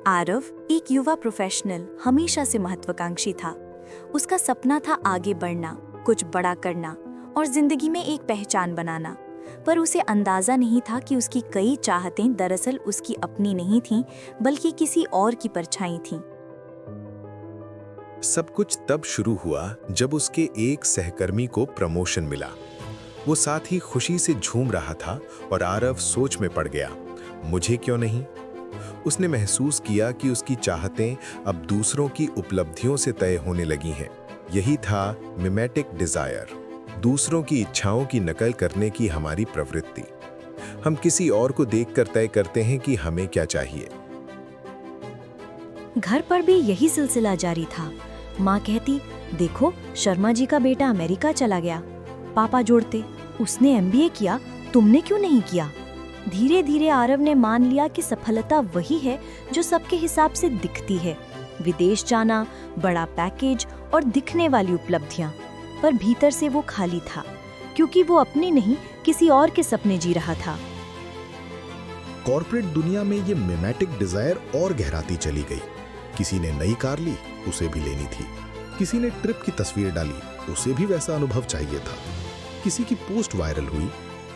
आरव एक युवा प्रोफेशनल हमेशा से महत्वाकांक्षी था। उसका सपना था आगे बढ़ना, कुछ बड़ा करना और जिंदगी में एक पहचान बनाना। पर उसे अंदाजा नहीं था कि उसकी कई चाहतें दरअसल उसकी अपनी नहीं थीं, बल्कि किसी और की परछाई थीं। सब कुछ तब शुरू हुआ जब उसके एक सहकर्मी को प्रमोशन मिला। वो साथ ही खुशी से झूम रहा था और आरव सोच में पड़ गया, मुझे क्यों नहीं? उसने महसूस किया कि उसकी चाहतें अब दूसरों की उपलब्धियों से तय होने लगी हैं। यही था मिमेटिक डिजायर, दूसरों की इच्छाओं की नकल करने की हमारी प्रवृत्ति। हम किसी और को देखकर तय करते हैं कि हमें क्या चाहिए। घर पर भी यही सिलसिला जारी था। माँ कहती, देखो शर्मा जी का बेटा अमेरिका चला गया। पापा जोड़ते, उसने एमबीए किया, तुमने क्यों नहीं किया? धीरे धीरे आरव ने मान लिया कि सफलता वही है जो सबके हिसाब से दिखती है। विदेश जाना, बड़ा पैकेज और दिखने वाली उपलब्धियां। पर भीतर से वो खाली था, क्योंकि वो अपने नहीं किसी और के सपने जी रहा था। कॉर्पोरेट दुनिया में ये मिमेटिक डिजायर और गहराती चली गई। किसी ने नई कार ली, उसे भी लेनी थी। किसी ने ट्रिप की तस्वीर डाली, उसे भी वैसा अनुभव चाहिए था। किसी की पोस्ट वायरल हुई,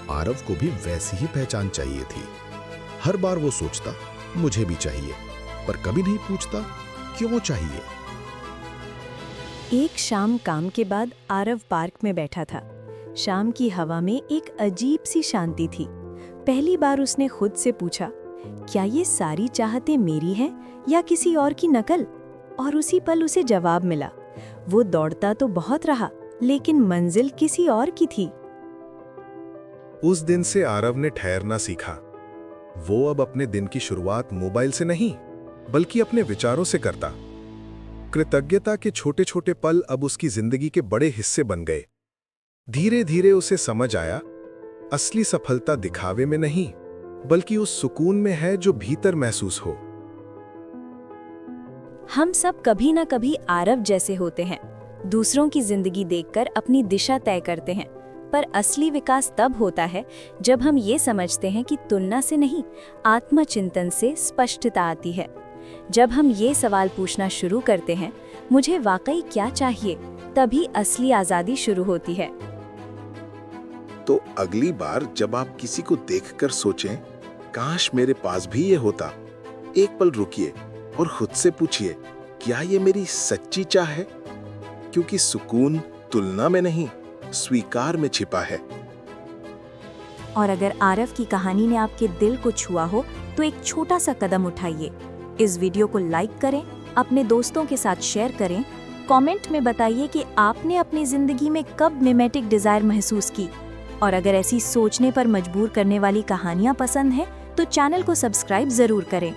आरव को भी वैसी ही पहचान चाहिए थी। हर बार वो सोचता, मुझे भी चाहिए, पर कभी नहीं पूछता क्यों चाहिए। एक शाम काम के बाद आरव पार्क में बैठा था। शाम की हवा में एक अजीब सी शांति थी। पहली बार उसने खुद से पूछा, क्या ये सारी चाहतें मेरी हैं या किसी और की नकल? और उसी पल उसे जवाब मिला। वो दौड़ता तो बहुत रहा, लेकिन मंजिल किसी और की थी। उस दिन से आरव ने ठहरना सीखा। वो अब अपने दिन की शुरुआत मोबाइल से नहीं, बल्कि अपने विचारों से करता। कृतज्ञता के छोटे छोटे पल अब उसकी जिंदगी के बड़े हिस्से बन गए। धीरे धीरे उसे समझ आया, असली सफलता दिखावे में नहीं, बल्कि उस सुकून में है जो भीतर महसूस हो। हम सब कभी ना कभी आरव जैसे होते हैं। दूसरों की जिंदगी देखकर अपनी दिशा तय करते हैं। पर असली विकास तब होता है जब हम ये समझते हैं कि तुलना से नहीं, आत्मचिंतन से स्पष्टता आती है। जब हम ये सवाल पूछना शुरू करते हैं, मुझे वाकई क्या चाहिए, तभी असली आजादी शुरू होती है। तो अगली बार जब आप किसी को देखकर सोचें, काश मेरे पास भी ये होता, एक पल रुकिए और खुद से पूछिए, क्या ये मेरी सच्ची चाह है? क्योंकि सुकून तुलना में नहीं, स्वीकार में छिपा है। और अगर आरव की कहानी ने आपके दिल को छुआ हो, तो एक छोटा सा कदम उठाइए। इस वीडियो को लाइक करें, अपने दोस्तों के साथ शेयर करें, कमेंट में बताइए कि आपने अपनी जिंदगी में कब मिमेटिक डिजायर महसूस की। और अगर ऐसी सोचने पर मजबूर करने वाली कहानियां पसंद हैं, तो चैनल को सब्सक्राइब जरूर करें।